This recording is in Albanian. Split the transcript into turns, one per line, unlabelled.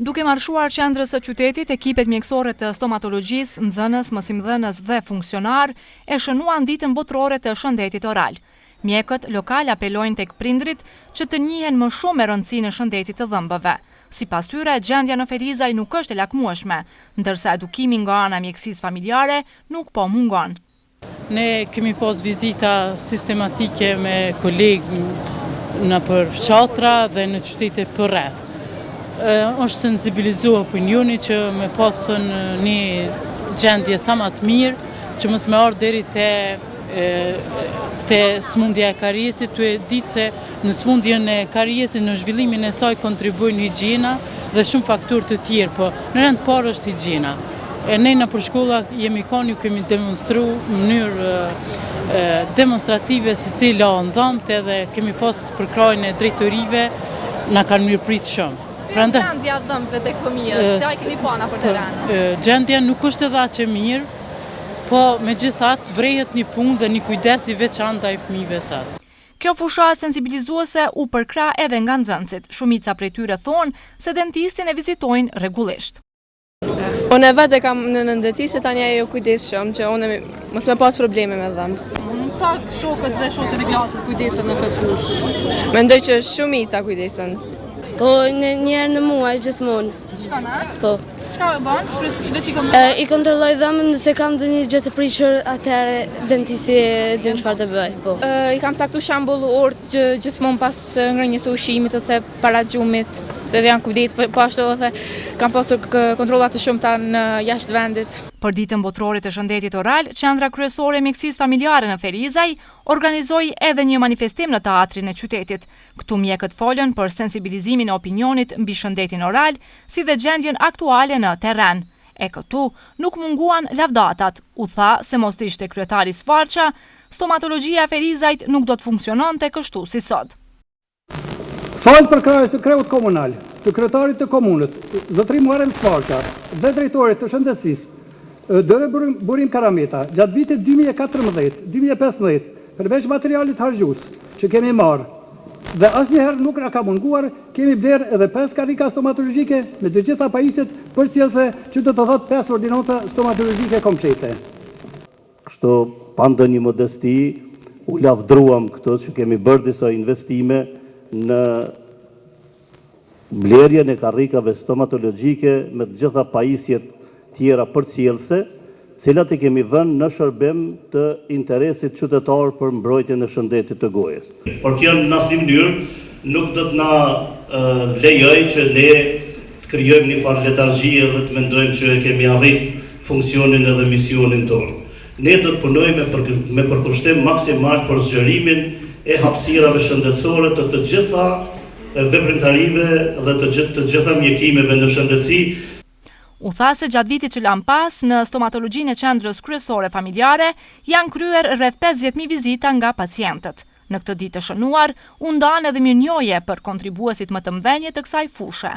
Duke marshuar qendrës së qytetit, ekipet mjekësore të stomatologjisë, nxënës, mësimdhënës dhe funksionar e shënuan ditën botërore të shëndetit oral. Mjekët lokal apelojnë tek prindrit që të njihen më shumë me rëndësinë e shëndetit të dhëmbëve. Sipas tyre, gjendja në Ferizaj nuk është e lakmueshme, ndërsa edukimi nga ana mjekësisë familjare nuk po mungon.
Ne kemi pas vizita sistematike me kolegë nëpër fshatra dhe në qytete përreth. Është sensibilizu opinioni që me pasën një gjendje sa më të mirë, që mos me ardhë deri te smundja e kariesit, tu e ditë se në smundjen e kariesit në zhvillimin e saj kontribuojnë higjiena dhe shumë faktorë të tjerë, po në rend parë është higjiena. Ne nëpër shkolla jemi kanë ju kemi demonstru në mënyrë demonstrative si lahen dhëmbët edhe kemi pas përkrajën e drejtorive na kanë mirëprit shumë.
Si është gjendja dhëmbëve tek fëmijët? Si ai keni pa nëpër teren?
Gjendja nuk është edhe aq e mirë, po megjithatë vrehet një punë dhe një kujdes i veçantë ndaj fëmijëve sot.
Kjo fushat sensibilizuese u përkra edhe nga nxënësit. Shumica prej tyre thonë se dentistin e vizitojnë rregullisht.
Unë vetë kam në dentist, tani ajo kujdes shumë që unë mos me pas probleme me dhëmbë.
Sa shokët dhe shoqet e klasës kujdesen në këtë fushë?
Mendoj që shumica kujdesen.
Po, njerë në muaj gjithmonë.
Çka nas?
Po.
Çka e bën?
I kontrolloj dhëmbën, nëse kam ndonjë gjë të prishur, atëherë dentisti din çfarë të bëj, po.
I kam caktuar shembull orë që gjithmonë pas ngrënjes së ushqimit ose para gjumit, dhe janë kujdes, po ashtu edhe kam pasur kontrolla të shumta në jashtë vendit.
Për ditën botërore të shëndetit oral, Qendra Kryesore e Mjekësisë Familjare në Ferizaj organizoi edhe një manifestim në teatrin e qytetit. Këtu mjekët folën për sensibilizimin e opinionit mbi shëndetin oral, si dhe gjendjen aktuale në terren. E këtu nuk munguan lavdatat. U tha se mos të ishte kryetari Sfarqa, stomatologjia e Ferizajt nuk do të funksiononte kështu si sot.
Falë për krahjes së kreut komunal, të kryetarit të komunës, zotëri Muharrem Sfarqa dhe drejtorit të shëndetësisë, Dore Burim Karameta, gjatë vitit 2014-2015, përveç materialit harxhues që kemi marrë, dhe asnjëherë nuk na ka munguar, kemi blerë edhe 5 karika stomatologjike me të gjitha pajisjet, përcjellse që do të thotë 5 ordinanca stomatologjike komplete.
Kështu, pa ndonjë modesti, u lavdruam këto që kemi bërë disa investime në blerjen e karrikave stomatologjike me të gjitha pajisjet tjera përcjellse, cilat i kemi vënë në shërbim të interesit qytetar për mbrojtjen e shëndetit të gojës.
Por kjo në asnjë mënyrë nuk do të na lejojë që ne të krijojmë një farë letargjie dhe të mendojmë që kemi arrit funksionin edhe misionin tonë. Ne do të punojmë me përkushtim maksimal për zgjerimin e hapësirave shëndetësore të gjitha veprimtarive dhe të gjitha mjekimeve në shëndetësi.
U tha se gjatë vitit që lan pas, në stomatologjinë e Qendrës Kryesore Familjare janë kryer rreth 50.000 vizita nga pacientët. Në këtë ditë të shënuar, u ndan edhe mirënjohje për kontribuesit më të mëdhenj të kësaj fushë.